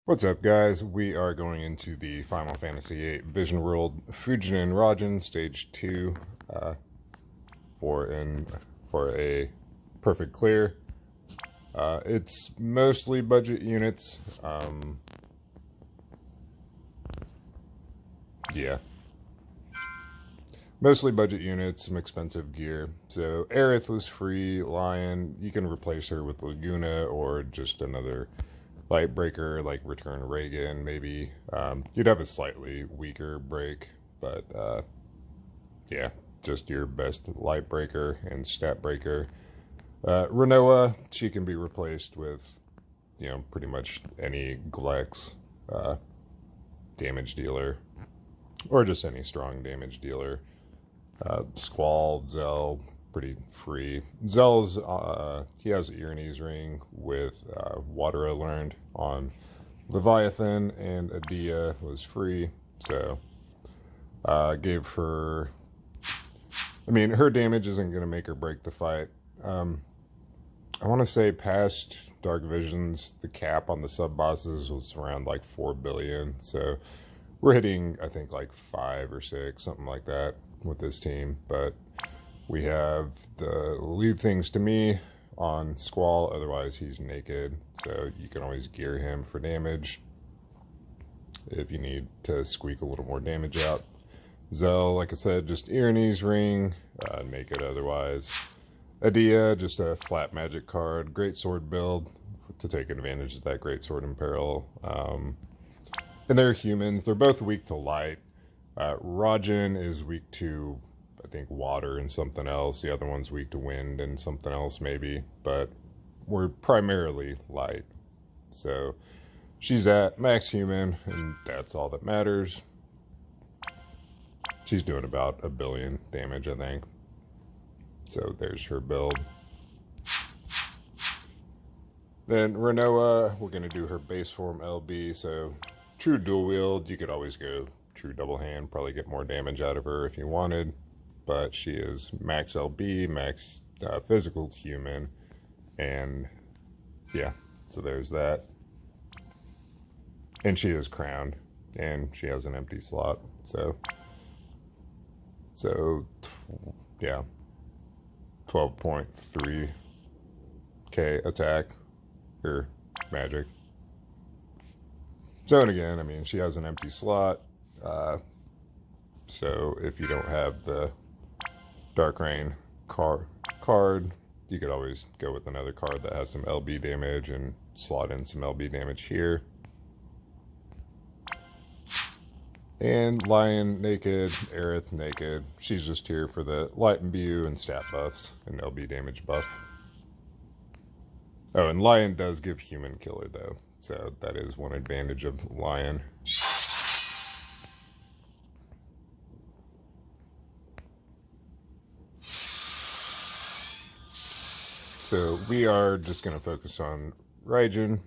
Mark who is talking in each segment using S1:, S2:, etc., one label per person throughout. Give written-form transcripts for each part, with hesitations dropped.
S1: What's up, guys? We are going into the Final Fantasy VIII Vision World Fujiin Rajiin Stage 2 for a perfect clear. It's mostly budget units. Yeah. Mostly budget units, some expensive gear. So Aerith was free, Lion, you can replace her with Laguna or just another light breaker like Return Reagan, maybe. You'd have a slightly weaker break, but yeah, just your best light breaker and stat breaker. Renoa, she can be replaced with, pretty much any Glex damage dealer, or just any strong damage dealer. Squall, Zell, pretty free. Zell's, he has Irene's Ring with Water learned on Leviathan, and Edea was free, so gave her, her damage isn't going to make or break the fight. I want to say past Dark Visions, the cap on the sub-bosses was around like 4 billion, so we're hitting, I think, like 5 or 6, something like that with this team. But we have the Leave Things to Me on Squall, otherwise he's naked, so you can always gear him for damage if you need to squeak a little more damage out. Zell, like I said, just Irene's Ring, naked otherwise. Edea, just a flat magic card, great sword build to take advantage of that great sword in peril. And they're humans, they're both weak to light. Rajiin is weak to, I think, water and something else. The other one's weak to wind and something else maybe, but we're primarily light. So she's at max human, and that's all that matters. She's doing about 1 billion damage, I think. So there's her build. Then Renoa, we're going to do her base form LB, so true dual wield, you could always go true double hand, probably get more damage out of her if you wanted, but she is max LB, max physical human, and yeah, so there's that. And she is crowned, and she has an empty slot, so yeah, 12.3k attack, or magic. So, and again, she has an empty slot, so if you don't have the Dark Rain card, you could always go with another card that has some LB damage and slot in some LB damage here. And Lion naked, Aerith naked. She's just here for the light imbue and stat buffs and LB damage buff. Oh, and Lion does give human killer though, so that is one advantage of Lion. So we are just going to focus on Rajiin.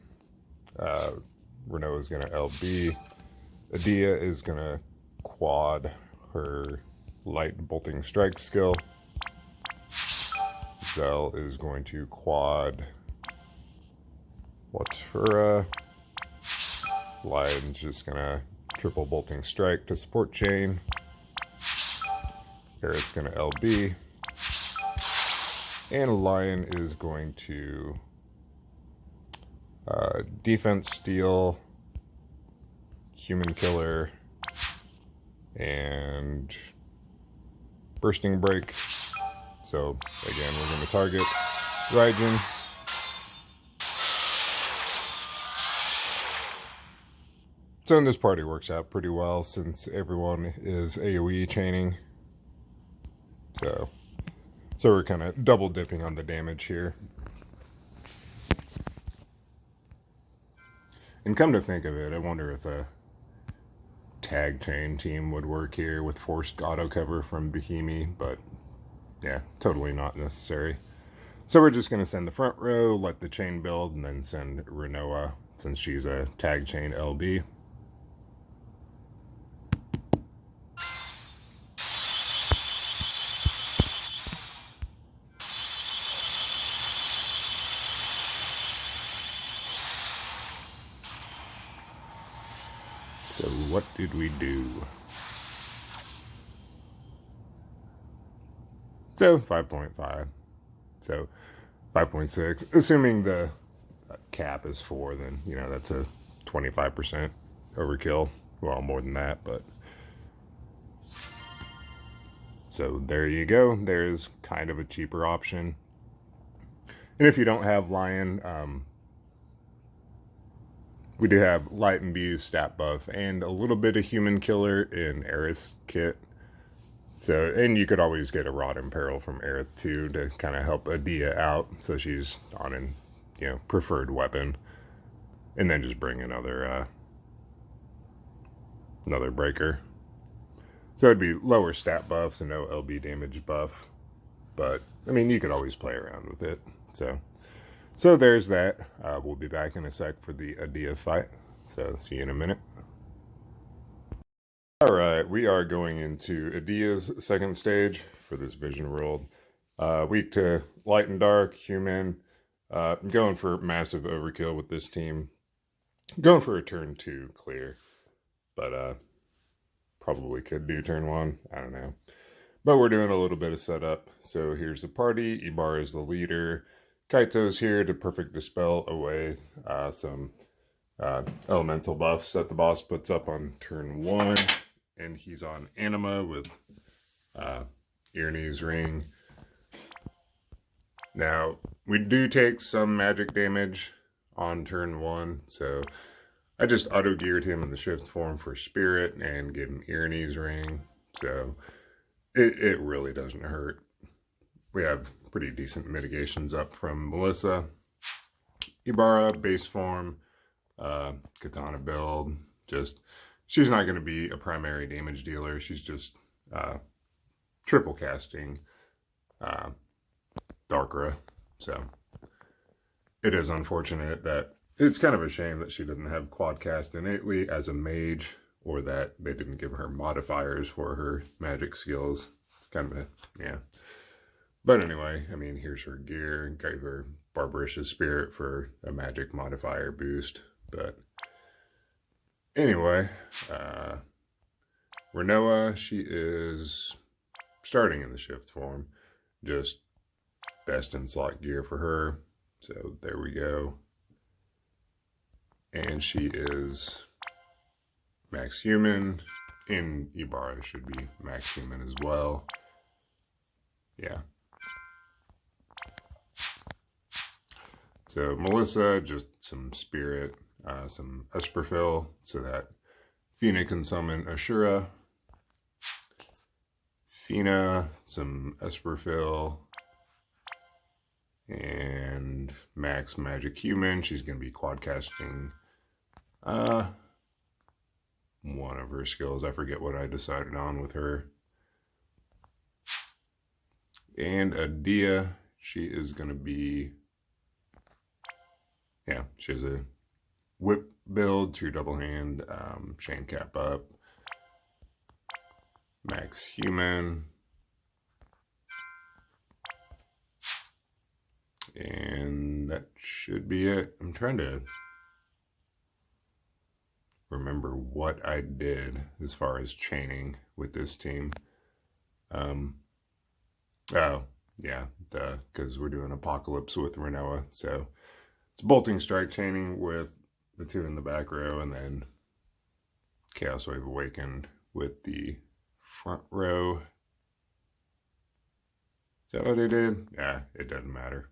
S1: Renault is going to LB. Edea is going to quad her light bolting strike skill. Zell is going to quad, what's her, Lion's just going to triple bolting strike to support chain. Aerith's going to LB. And Lion is going to defense steal, human killer, and bursting break. So again, we're going to target Rajiin. So in this party works out pretty well since everyone is AoE chaining. So we're kind of double dipping on the damage here. And come to think of it, I wonder if a tag chain team would work here with forced auto cover from Bohemi, but yeah, totally not necessary. So we're just going to send the front row, let the chain build, and then send Renoa since she's a tag chain LB. So what did we do? So 5.5. So 5.6. Assuming the cap is 4, then, you know, that's a 25% overkill. Well, more than that, but... So there you go. There's kind of a cheaper option. And if you don't have Lion, we do have Light Imbue, Stat Buff, and a little bit of Human Killer in Aerith's kit. So, and you could always get a Rod in Peril from Aerith too to kind of help Edea out, so she's on an, you know, preferred weapon. And then just bring another breaker. So it'd be lower stat buffs and no LB damage buff. But, I mean, you could always play around with it. So there's that. We'll be back in a sec for the Edea fight. So see you in a minute. Alright, we are going into Edea's second stage for this Vision World. Weak to Light and Dark, Human. Going for massive overkill with this team. Going for a turn 2 clear. But probably could do turn 1. I don't know. But we're doing a little bit of setup. So here's the party. Ibarra is the leader. Kaito's here to perfect dispel away some elemental buffs that the boss puts up on turn 1. And he's on Anima with Ironi's Ring. Now, we do take some magic damage on turn 1. So I just auto-geared him in the shift form for Spirit and gave him Ironi's Ring. So it really doesn't hurt. We have pretty decent mitigations up from Melissa. Ibarra, base form, Katana build. She's not going to be a primary damage dealer. She's just triple casting Darkra. So it is unfortunate that it's kind of a shame that she didn't have quad cast innately as a mage, or that they didn't give her modifiers for her magic skills. Kind of yeah. But anyway, I mean, here's her gear. Gave her Barbaricious Spirit for a magic modifier boost. But anyway, Renoa, she is starting in the shift form. Just best in slot gear for her. So there we go. And she is max human. And Ibarra should be max human as well. Yeah. So Melissa, just some Spirit, some Esperfill, so that Fina can summon Ashura. Fina, some Esperfill, and max magic human. She's going to be quad casting one of her skills. I forget what I decided on with her. And Edea, she is going to be, yeah, she has a whip build, 2 double hand, chain cap up, max human, and that should be it. I'm trying to remember what I did as far as chaining with this team. Oh, yeah, because we're doing Apocalypse with Renoa, so it's Bolting Strike chaining with the 2 in the back row, and then Chaos Wave Awakened with the front row. Is that what I did? Yeah, it doesn't matter.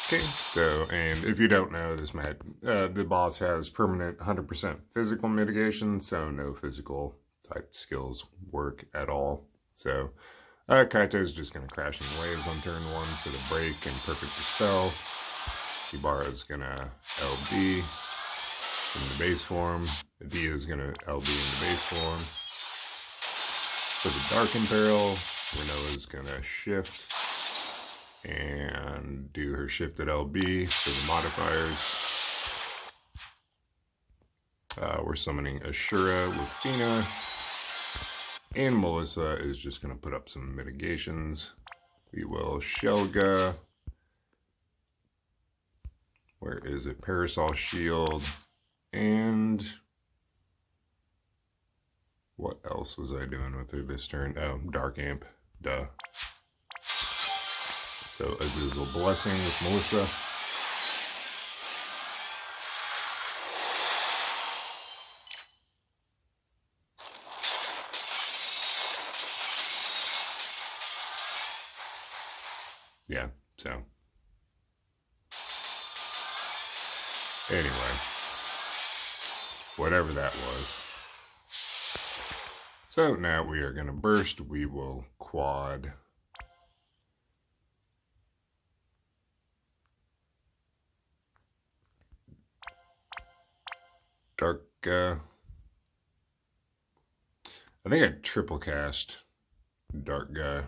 S1: Okay, so, and if you don't know, this the boss has permanent 100% physical mitigation, so no physical type skills work at all. So, Kaito's just going to crash in waves on turn 1 for the break and perfect dispel. Ibarra's going to LB in the base form. Edea's going to LB in the base form. For the Dark Imperil, Renoa's going to shift and do her shifted LB for the modifiers. We're summoning Ashura with Fina. And Melissa is just going to put up some mitigations. We will Shelga. Where is it? Parasol Shield. And what else was I doing with her this turn? Oh, Dark Amp. Duh. So Azuzel Blessing with Melissa. Yeah, so anyway, whatever that was. So now we are going to burst. We will quad. Dark, I think I triple cast Dark Guy.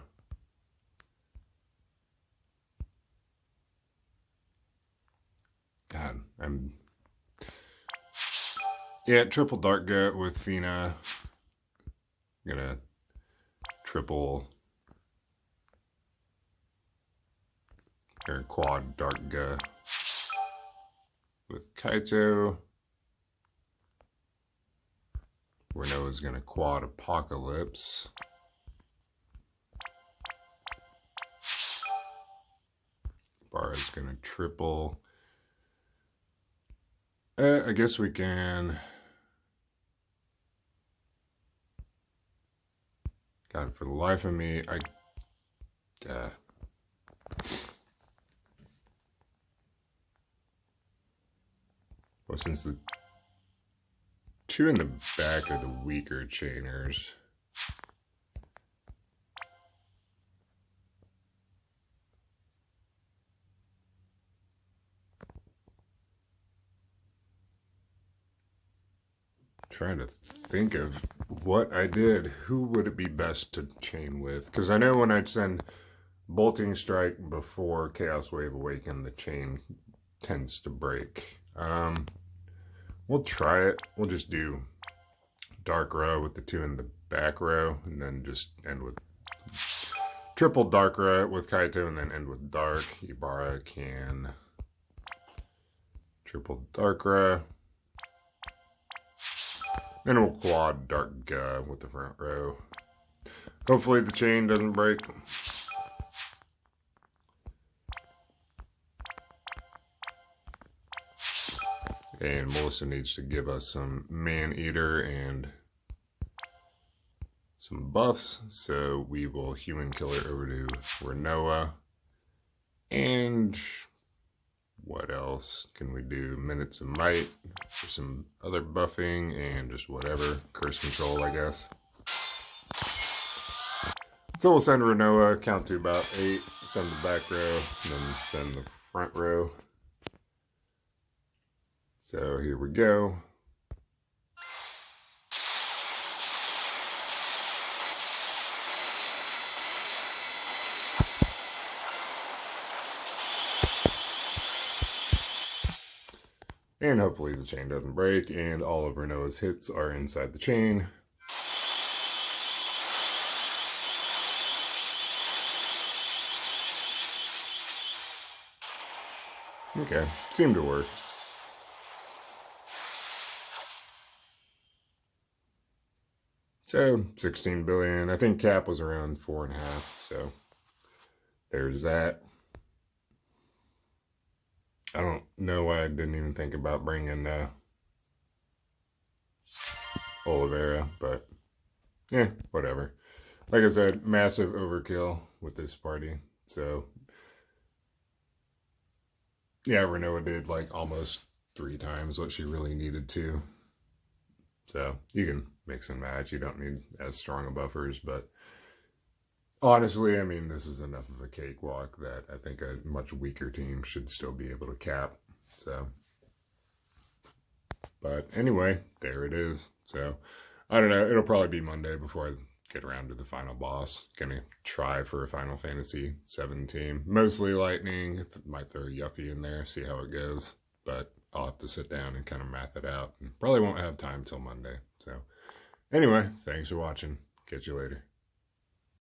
S1: God, yeah, triple Dark Guy with Fina. I'm gonna triple or quad Dark Guy with Kaito. Renoa's gonna quad Apocalypse. Bara's gonna triple. I guess we can. God, for the life of me, well, since the two in the back are the weaker chainers. Trying to think of what I did. Who would it be best to chain with? Because I know when I'd send Bolting Strike before Chaos Wave Awaken, the chain tends to break. We'll try it. We'll just do Dark Row with the two in the back row, and then just end with triple Dark Row with Kaito, and then end with Dark. Ibarra can triple Dark Row. Then we'll quad Dark with the front row. Hopefully the chain doesn't break. And Melissa needs to give us some Man-Eater and some buffs. So we will Human Killer over to Renoa. And what else can we do? Minutes of Might for some other buffing and just whatever. Curse Control, I guess. So we'll send Renoa, count to about 8, send the back row, and then send the front row. So here we go. And hopefully the chain doesn't break, and all of Renoa's hits are inside the chain. Okay, seemed to work. So 16 billion. I think cap was around 4.5. So there's that. I don't know why I didn't even think about bringing Oliveira, but yeah, whatever. Like I said, massive overkill with this party. So yeah, Renoa did like almost 3 times what she really needed to. So you can mix and match. You don't need as strong a buffers, but honestly, I mean, this is enough of a cakewalk that I think a much weaker team should still be able to cap. So, but anyway, there it is. So, I don't know. It'll probably be Monday before I get around to the final boss. Gonna try for a Final Fantasy 7 team. Mostly Lightning. Might throw Yuffie in there, see how it goes. But I'll have to sit down and kind of math it out. And probably won't have time till Monday. So anyway, thanks for watching. Catch you later.